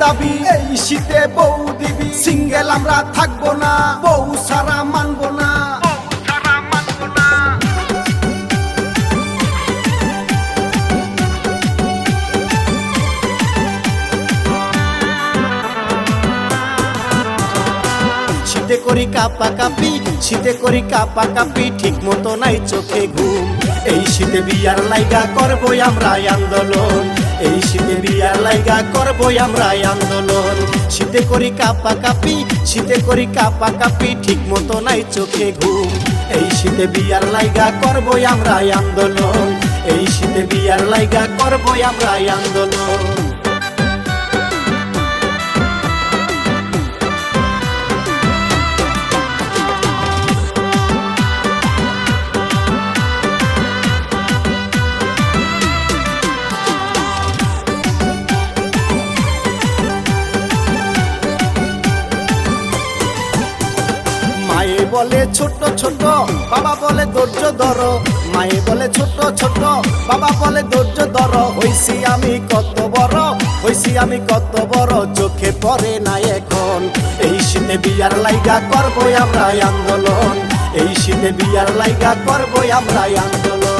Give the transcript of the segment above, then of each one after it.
দাবি এই শীতে বউ দিবি, সিঙ্গেল আমরা থাকবো না, বউ সারা মানবো না। শীতে করি কাপা কাপি, শীতে করি কাপা কাপি, ঠিক মতো নাই চোখে ঘুম। এই শীতে বিয়ার লাইগা করবই আমরা আন্দোলন, এই শীতে বিয়ার লাইগা করবই আমরা আন্দোলন। শীতে করি কাপা কাপি, শীতে করি কাপা কাপি, ঠিক মতো নাই চোখে ঘুম। এই শীতে বিয়ার লাইগা করবই আমরা আন্দোলন, এই শীতে বিয়ার লাইগা করবই আমরা আন্দোলন। মায়ে বলে ছোট ছোট, বাবা বলে ধৈর্য ধরো, মায়ে বলে ছোট ছোট, বাবা বলে ধৈর্য ধরো। হইছি আমি কত বড়, হইছি আমি কত বড়, চোখে পড়ে না এখন। এই শীতে বিয়ার লাইগা করবই আমরা আন্দোলন, এই শীতে বিয়ার লাইগা করবই আমরা আন্দোলন।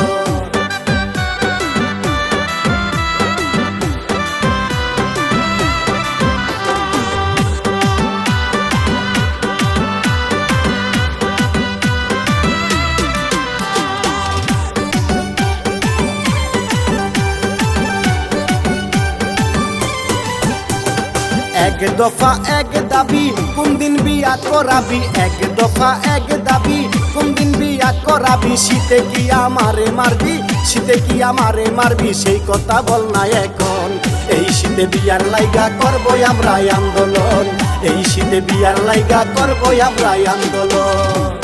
এক দফা এক দাবি, কোন দিন বিয়া করাবি, এক দফা এক দাবি, কোন দিন বিয়া করাবি। শীতে কি আমারে মারবি, শীতে কি আমারে মারবি, সেই কথা বল না এখন। এই শীতে বিয়ার লাইগা করবই আমরা আন্দোলন, এই শীতে বিয়ার লাইগা করবই আমরা আন্দোলন।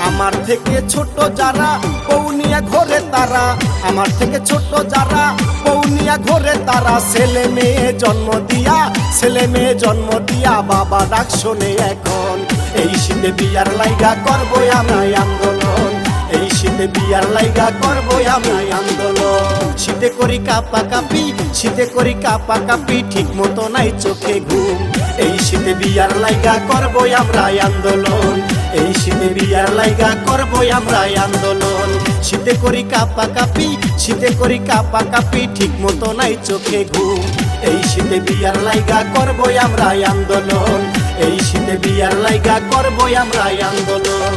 আমার থেকে ছোট যারা বউ নিয়ে ঘরে তারা, আমার থেকে ছোট যারা বউ নিয়ে ঘরে তারা, ছেলে মেয়ে জন্ম দিয়া, ছেলে মেয়ে জন্ম দিয়া, বাবা ডাক শোনে এখন। এই শীতে বিয়ার লাইগা করবই আমরা আন্দোলন, এই শীতে বিয়ার লাইগা করবই আমরা আন্দোলন। শীতে করি কাপা কাপি, শীতে করি কাপা কাপি, ঠিক মতো নাই চোখে ঘুম। এই শীতে বিয়ার লাইগা করবই আমরা আন্দোলন, এই শীতে বিয়ার লাইগা করবই আমরা আন্দোলন। শীতে করি কাপা কাপি, শীতে করি কাপা কাপি, ঠিক মতো নাই চোখে ঘুম। এই শীতে বিয়ার লাইগা করবই আমরা আন্দোলন, এই শীতে বিয়ার লাইগা করবই আমরা আন্দোলন।